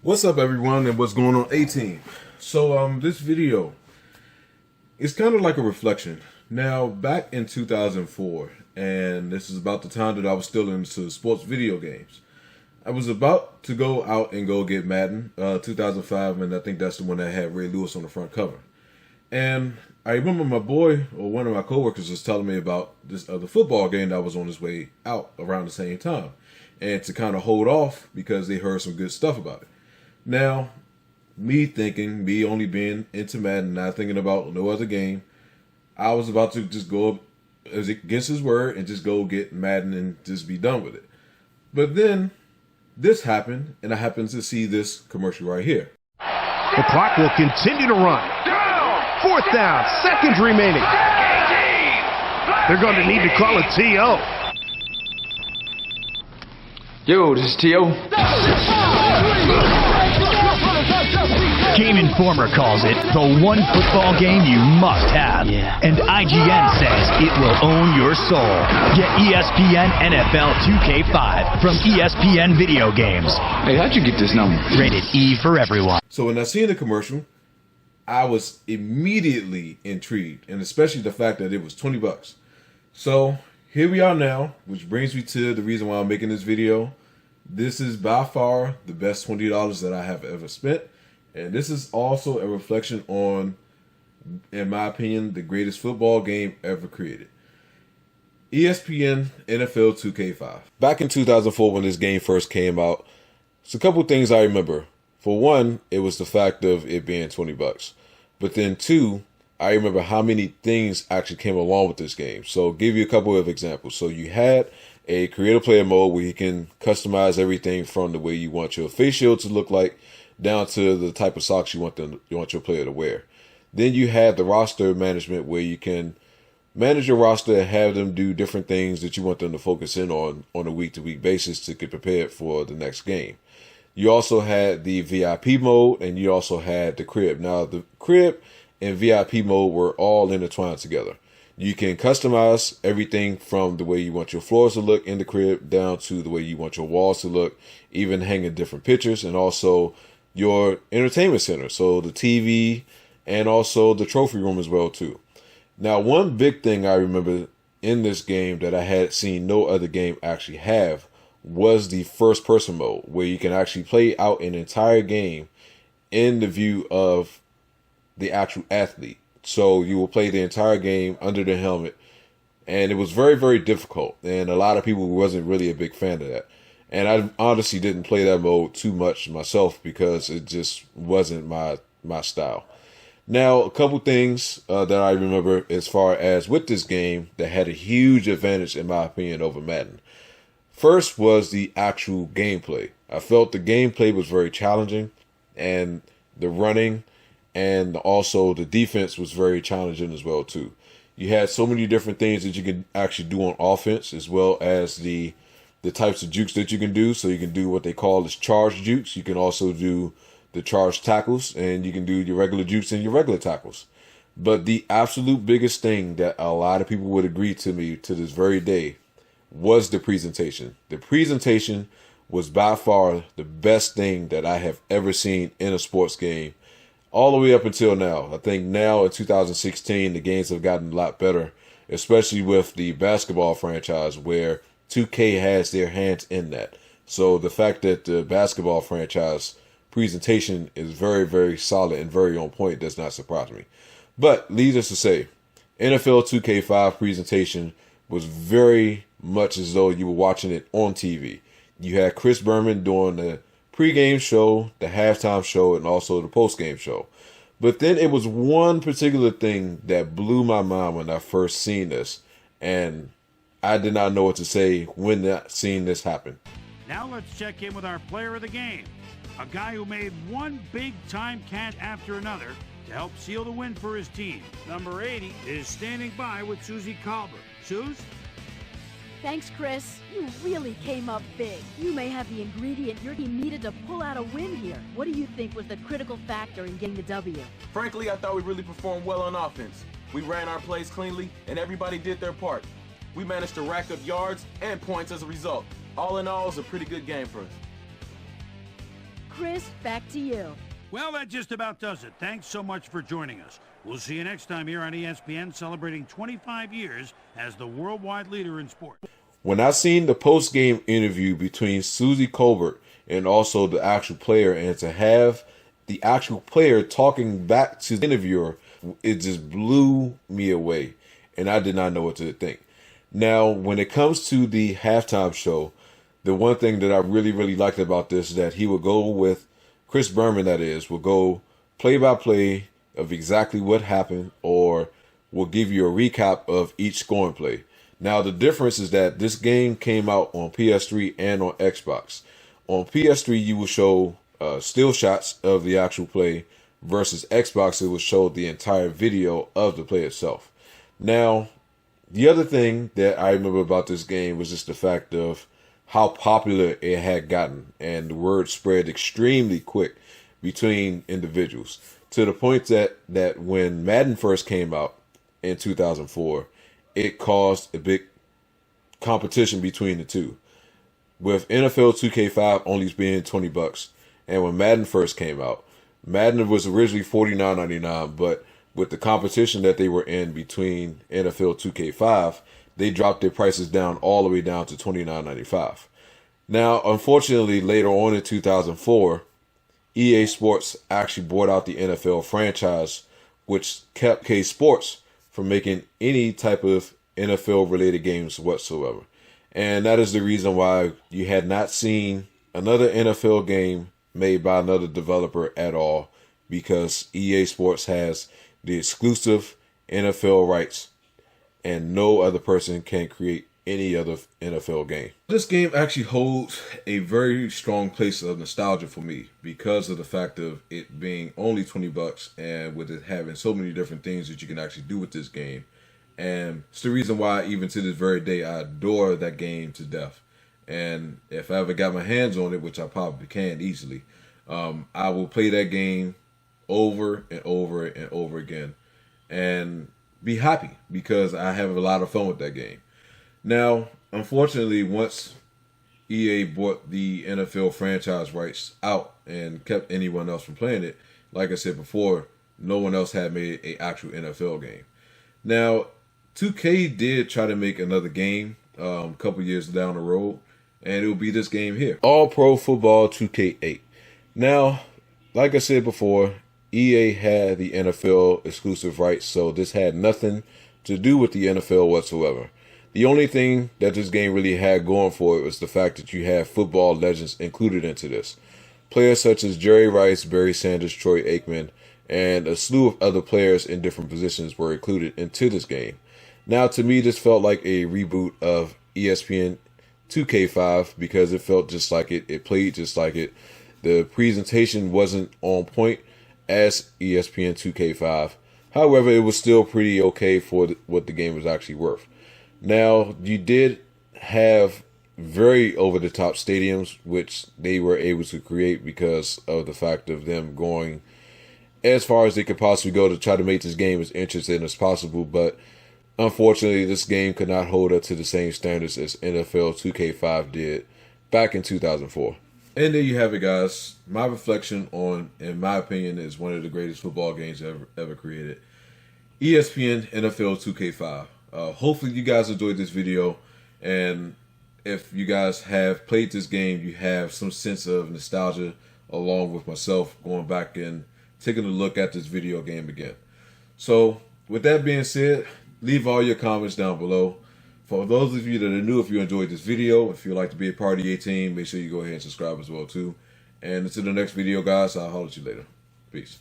What's up, everyone, and what's going on, A-Team? So this video is kind of like a reflection. Now, back in 2004, and this is about the time that I was still into sports video games, I was about to go out and go get Madden 2005, and I think that's the one that had Ray Lewis on the front cover. And I remember my boy, or one of my coworkers, was telling me about this other football game that was on its way out around the same time, and to kind of hold off because they heard some good stuff about it. Now, me only being into Madden, not thinking about no other game, I was about to just go against his word and just go get Madden and just be done with it. But then this happened, and I happened to see this commercial right here. The clock will continue to run. Fourth down, seconds remaining. They're going to need to call a TO. Yo, this is T.O. Game Informer calls it the one football game you must have. Yeah. And IGN says it will own your soul. Get ESPN NFL 2K5 from ESPN Video Games. Hey, how'd you get this number? Rated E for everyone. So when I seen the commercial, I was immediately intrigued, and especially the fact that it was $20. So here we are now, which brings me to the reason why I'm making this video. This is by far the best $20 that I have ever spent. And this is also a reflection on, in my opinion, the greatest football game ever created. ESPN NFL 2K5. Back in 2004 when this game first came out, it's a couple things I remember. For one, it was the fact of it being $20. But then two, I remember how many things actually came along with this game. So I'll give you a couple of examples. So you had a creative player mode where you can customize everything from the way you want your face shield to look like down to the type of socks you want your player to wear. Then you had the roster management where you can manage your roster and have them do different things that you want them to focus in on a week-to-week basis to get prepared for the next game. You also had the VIP mode, and you also had the crib. Now, the crib and VIP mode were all intertwined together. You can customize everything from the way you want your floors to look in the crib down to the way you want your walls to look, even hanging different pictures, and also your entertainment center, so the TV and also the trophy room as well too. Now, one big thing I remember in this game that I had seen no other game actually have was the first person mode, where you can actually play out an entire game in the view of the actual athlete. So you will play the entire game under the helmet, and it was very, very difficult, and a lot of people wasn't really a big fan of that. And I honestly didn't play that mode too much myself because it just wasn't my style. Now, a couple things that I remember as far as with this game that had a huge advantage, in my opinion, over Madden. First was the actual gameplay. I felt the gameplay was very challenging, and the running and also the defense was very challenging as well too. You had so many different things that you could actually do on offense, as well as the types of jukes that you can do. So you can do what they call as charge jukes. You can also do the charge tackles, and you can do your regular jukes and your regular tackles. But the absolute biggest thing that a lot of people would agree to me to this very day was the presentation. The presentation was by far the best thing that I have ever seen in a sports game, all the way up until now. I think now in 2016, the games have gotten a lot better, especially with the basketball franchise where 2K has their hands in that. So the fact that the basketball franchise presentation is very, very solid and very on point does not surprise me. But leads us to say, NFL 2K5 presentation was very much as though you were watching it on TV. You had Chris Berman doing the pregame show, the halftime show, and also the postgame show. But then it was one particular thing that blew my mind when I first seen this, and I did not know what to say when seeing this happen. Now let's check in with our player of the game, a guy who made one big-time catch after another to help seal the win for his team. Number 80 is standing by with Susie Colbert. Suze? Thanks, Chris. You really came up big. You may have the ingredient your team needed to pull out a win here. What do you think was the critical factor in getting the W? Frankly, I thought we really performed well on offense. We ran our plays cleanly, and everybody did their part. We managed to rack up yards and points as a result. All in all, it was a pretty good game for us. Chris, back to you. Well, that just about does it. Thanks so much for joining us. We'll see you next time here on ESPN, celebrating 25 years as the worldwide leader in sport. When I seen the post-game interview between Susie Colbert and also the actual player, and to have the actual player talking back to the interviewer, it just blew me away, and I did not know what to think. Now, when it comes to the halftime show, the one thing that I really, really liked about this is that he would go with Chris Berman, that is, will go play-by-play of exactly what happened, or will give you a recap of each scoring play. Now, the difference is that this game came out on PS3 and on Xbox. On PS3, you will show still shots of the actual play, versus Xbox, it will show the entire video of the play itself. Now, the other thing that I remember about this game was just the fact of how popular it had gotten, and the word spread extremely quick between individuals, to the point that when Madden first came out in 2004, it caused a big competition between the two, with NFL 2K5 only being $20. And when Madden first came out, Madden was originally $49.99, but with the competition that they were in between NFL 2K5, they dropped their prices down all the way down to $29.95. Now, unfortunately, later on in 2004, EA Sports actually bought out the NFL franchise, which kept K Sports from making any type of NFL-related games whatsoever. And that is the reason why you had not seen another NFL game made by another developer at all, because EA Sports has the exclusive NFL rights, and no other person can create any other NFL game. This game actually holds a very strong place of nostalgia for me because of the fact of it being only $20, and with it having so many different things that you can actually do with this game. And it's the reason why even to this very day I adore that game to death. And if I ever got my hands on it, which I probably can easily, I will play that game over and over and over again and be happy because I have a lot of fun with that game. Now, unfortunately, once EA bought the NFL franchise rights out and kept anyone else from playing it, like I said before, no one else had made an actual NFL game. Now, 2K did try to make another game a couple years down the road, and it will be this game here, All Pro Football 2K8. Now, like I said before, EA had the NFL exclusive rights, so this had nothing to do with the NFL whatsoever. The only thing that this game really had going for it was the fact that you have football legends included into this. Players such as Jerry Rice, Barry Sanders, Troy Aikman, and a slew of other players in different positions were included into this game. Now, to me, this felt like a reboot of ESPN 2K5 because it felt just like it. It played just like it. The presentation wasn't on point as ESPN 2K5. However, it was still pretty okay for what the game was actually worth. Now, you did have very over-the-top stadiums, which they were able to create because of the fact of them going as far as they could possibly go to try to make this game as interesting as possible. But unfortunately, this game could not hold up to the same standards as NFL 2K5 did back in 2004. And there you have it, guys. My reflection on, in my opinion, is one of the greatest football games ever created. ESPN NFL 2K5. Hopefully you guys enjoyed this video, and if you guys have played this game, you have some sense of nostalgia along with myself going back and taking a look at this video game again. So with that being said, leave all your comments down below. For those of you that are new, if you enjoyed this video, if you'd like to be a part of the team, make sure you go ahead and subscribe as well too. And until the next video, guys, I'll holler at you later. Peace.